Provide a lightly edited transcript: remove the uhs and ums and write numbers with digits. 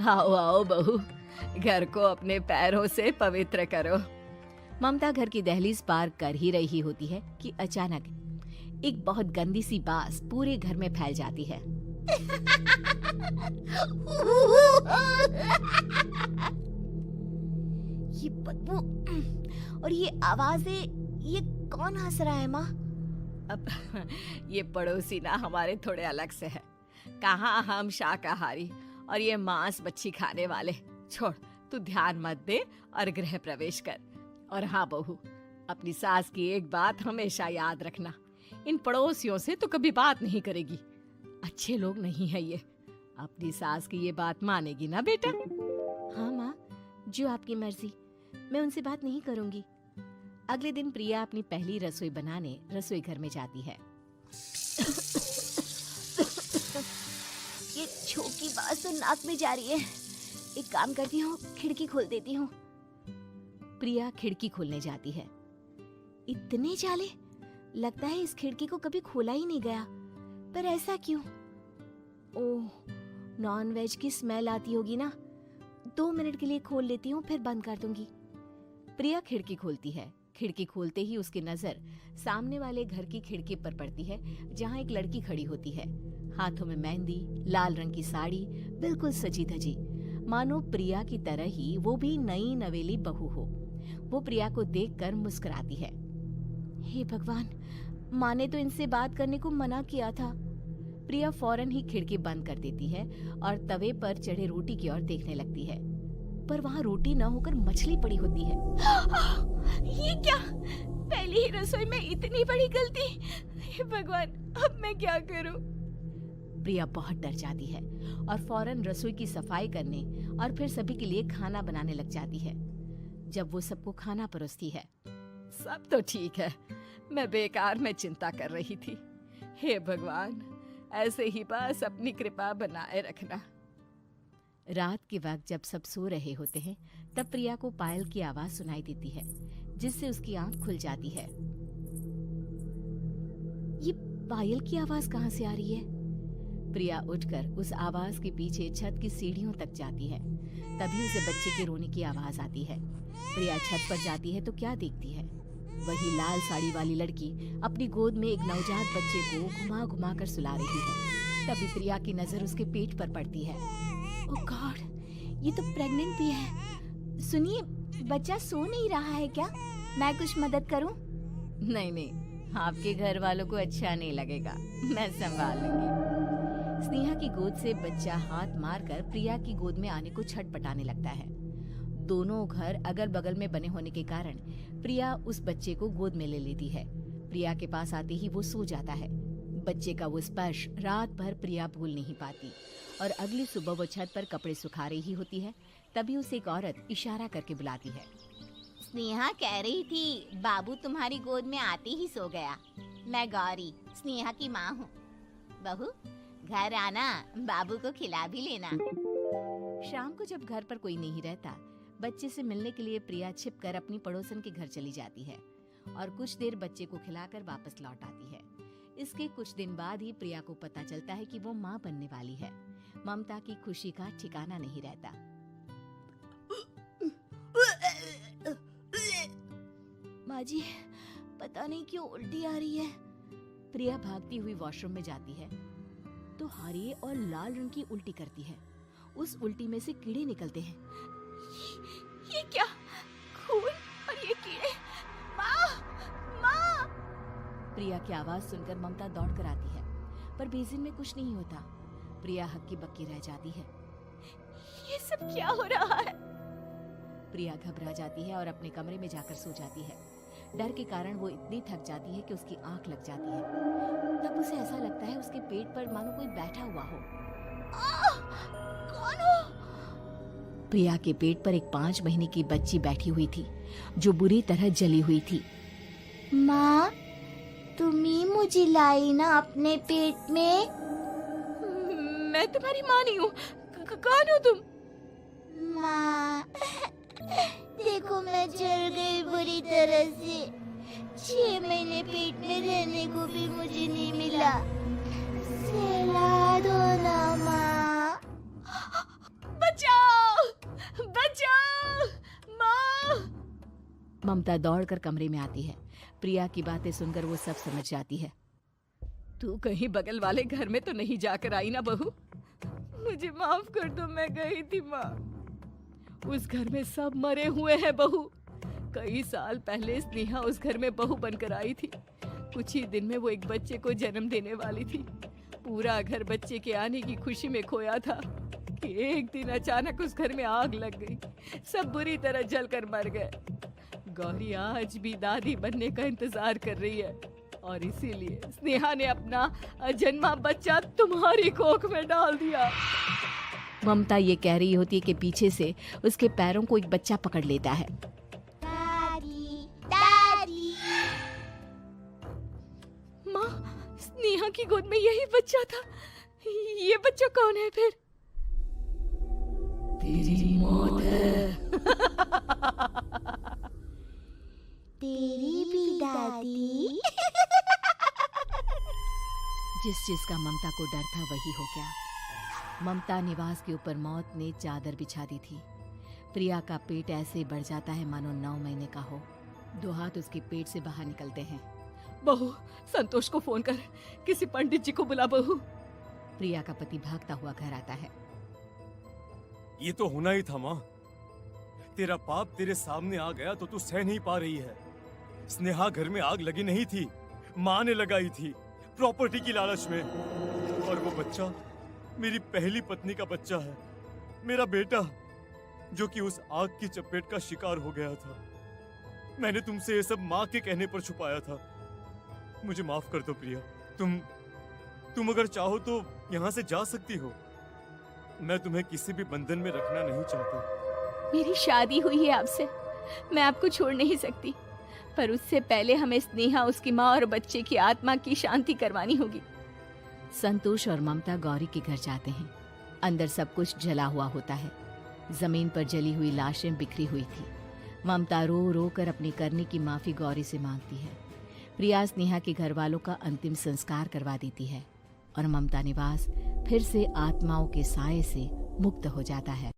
आओ आओ बहू, घर को अपने पैरों से पवित्र करो। ममता घर की दहलीज पार कर ही रही होती है कि अचानक एक बहुत गंदी सी बास पूरे घर में फैल जाती है। ये बदबू और ये आवाजें, ये कौन हंस रहा है माँ? अब ये पड़ोसी ना हमारे थोड़े अलग से है। कहाँ हम शाकाहारी और ये मांस मच्छी खाने वाले। छोड़, तू ध्यान मत दे और गृह प्रवेश कर। और हाँ बहू, अपनी सास की एक बात हमेशा याद रखना, इन पड़ोसियों से तो कभी बात नहीं करेगी। अच्छे लोग नहीं है ये। अपनी सास की ये बात मानेगी ना बेटा? हाँ माँ, जो आपकी मर्जी, मैं उनसे बात नहीं करूंगी। अगले दिन प्रिया अपनी पहली रसोई बनाने रसोई घर में जाती है। ये छोकी बात तो नाक में जा रही है। एक काम करती हूँ, खिड़की खोल देती हूँ। प्रिया खिड़की खोलने जाती है। इतने जाले, लगता है इस खिड़की को कभी खोला ही नहीं गया। पर ऐसा क्यों? ओह, नॉन वेज की स्मेल आती होगी ना। 2 मिनट के लिए खोल लेती हूँ, फिर बंद कर दूंगी। प्रिया खिड़की खोलती है। खिड़की खोलते ही उसकी नजर सामने वाले घर की खिड़की पर पड़ती है, जहाँ एक लड़की खड़ी होती है। हाथों में मेहंदी, लाल रंग की साड़ी, बिल्कुल सजी धजी, मानो प्रिया की तरह ही वो भी नई नवेली बहू हो। वो प्रिया को देखकर मुस्कुराती है। हे भगवान, माँ ने तो इनसे बात करने को मना किया था। प्रिया फौरन ही खिड़की बंद कर देती है और तवे पर चढ़े रोटी की ओर देखने लगती है, पर वहाँ रोटी न होकर मछली पड़ी होती है। ये क्या? पहली ही रसोई में इतनी बड़ी गलती। हे भगवान, अब मैं क्या करूं? प्रिया बहुत डर जाती है और फौरन रसोई की सफाई करने और फिर सभी के लिए खाना बनाने लग जाती है। जब वो सबको खाना परोसती है, सब तो ठीक है, मैं बेकार में चिंता कर रही थी। हे भगवान, ऐसे ही बस अपनी कृपा बनाए रखना। रात के वक्त जब सब सो रहे होते हैं, तब प्रिया को पायल की आवाज सुनाई देती है, जिससे उसकी आंख खुल जाती है। ये पायल की आवाज कहाँ से आ रही है? प्रिया उठकर उस आवाज के पीछे छत की सीढ़ियों तक जाती है। तभी उसे बच्चे के रोने की आवाज आती है। प्रिया छत पर जाती है तो क्या देखती है? वही लाल साड़ी वाली लड़की अपनी गोद में एक नवजात बच्चे को घुमा घुमा कर सुला रही है। तभी प्रिया की नजर उसके पेट पर पड़ती है। ओह गॉड, ये तो प्रेग्नेंट भी है। सुनिए, बच्चा सो नहीं रहा है क्या? मैं कुछ मदद करूं? नहीं नहीं, आपके घर वालों को अच्छा नहीं लगेगा, मैं संभाल लूंगी। स्नेहा की गोद से बच्चा हाथ मारकर प्रिया की गोद में आने को छटपटाने लगता है। दोनों घर अगल बगल में बने होने के कारण प्रिया उस बच्चे को गोद में ले लेती है। प्रिया के पास आते ही वो सो जाता है। बच्चे का वो स्पर्श रात भर प्रिया भूल नहीं पाती और अगली सुबह वो छत पर कपड़े सुखा रही होती है। तभी उसे एक औरत इशारा करके बुलाती है। स्नेहा कह रही थी बाबू तुम्हारी गोद में आते ही सो गया। मैं गौरी, स्नेहा की माँ हूँ। बहू, घर आना, बाबू को खिला भी लेना। शाम को जब घर पर कोई नहीं रहता, बच्चे से मिलने के लिए प्रिया छिपकर अपनी पड़ोसन के घर चली जाती है और कुछ देर बच्चे को खिलाकर वापस लौट आती है। इसके कुछ दिन बाद ही प्रिया को पता चलता है कि वो माँ बनने वाली है। ममता की खुशी का ठिकाना नहीं रहता। माँ जी, पता नहीं क्यों उल्टी आ रही है। प्रिया भागती हुई वॉशरूम में जाती है तो हरे और लाल रंग की उल्टी करती है। उस उल्टी में से कीड़े निकलते हैं। ये क्या? खून और ये कीड़े! माँ! माँ! प्रिया की आवाज सुनकर ममता दौड़ कर आती है, पर बेसिन में कुछ नहीं होता। प्रिया हक्की बक्की रह जाती है। ये सब क्या हो रहा है? प्रिया घबरा जाती है और अपने कमरे में जाकर सो जाती है। डर के कारण वो इतनी थक जाती है कि उसकी आंख लग जाती है। तब उसे ऐसा लगता है उसके पेट पर मानो कोई बैठा हुआ हो। कौन हो? प्रिया के पेट पर एक 5 महीने की बच्ची बैठी हुई थी, जो बुरी तरह जली हुई थी। माँ, तुम ही मुझे लाई ना अपने पेट में? मैं तुम्हारी माँ नहीं हूँ। कौन हो तुम? माँ, देखो मैं जल गई बुरी तरह से। 6 महीने पेट में रहने को भी मुझे नहीं मिला। सहला दो ना माँ। बचाओ! ममता दौड़कर कमरे में आती है। प्रिया की बातें सुनकर वो सब समझ जाती है। तू कहीं बगल वाले घर में तो नहीं जाकर आई ना बहू? मुझे माफ कर दो, मैं गई थी माँ। उस घर में सब मरे हुए हैं बहू। कई साल पहले स्नेहा उस घर में बहू बनकर आई थी। कुछ ही दिन में वो एक बच्चे को जन्म देने वाली थी। पूरा घर बच्चे के आने की खुशी में खोया था कि एक दिन अचानक उस घर में आग लग गई। सब बुरी तरह जलकर मर गए। गौरी आज भी दादी बनने का इंतजार कर रही है और इसीलिए स्नेहा ने अपना अजन्मा बच्चा तुम्हारी कोख में डाल दिया। ममता ये कह रही होती है कि पीछे से उसके पैरों को एक बच्चा पकड़ लेता है। दादी, दादी। माँ, स्नेहा की गोद में यही बच्चा था। ये बच्चा कौन है फिर? तेरी मौत है। तेरी भी दादी। जिस चीज का ममता को डर था वही हो गया। ममता निवास के ऊपर मौत ने चादर बिछा दी थी। प्रिया का पेट ऐसे बढ़ जाता है मानो 9 महीने का हो। 2 हाथ उसके पेट से बाहर निकलते हैं। बहू, संतोष को फोन कर, किसी पंडित जी को बुला बहू। प्रिया का पति भागता हुआ घर आता है। ये तो होना ही था माँ। तेरा पाप तेरे सामने आ गया तो तू सह नहीं पा रही है। स्नेहा घर में आग लगी नहीं थी, माँ ने लगाई थी प्रॉपर्टी की लालच में। और वो बच्चा मेरी पहली पत्नी का बच्चा है, मेरा बेटा, जो कि उस आग की चपेट का शिकार हो गया था। मैंने तुमसे ये सब माँ के कहने पर छुपाया था। मुझे माफ कर दो प्रिया। तुम अगर चाहो तो यहाँ से जा सकती हो। मैं तुम्हें किसी भी बंधन में रखना नहीं चाहता। मेरी शादी हुई है आपसे, मैं आपको छोड़ नहीं सकती, पर उससे पहले हमें स्नेहा, उसकी माँ और बच्चे की आत्मा की शांति करवानी होगी। संतोष और ममता गौरी के घर जाते हैं। अंदर सब कुछ जला हुआ होता है। जमीन पर जली हुई लाशें बिखरी हुई थी। ममता रो रो कर अपनी करने की माफी गौरी से मांगती है। प्रिया स्नेहा के घर वालों का अंतिम संस्कार करवा देती है और ममता निवास फिर से आत्माओं के साए से मुक्त हो जाता है।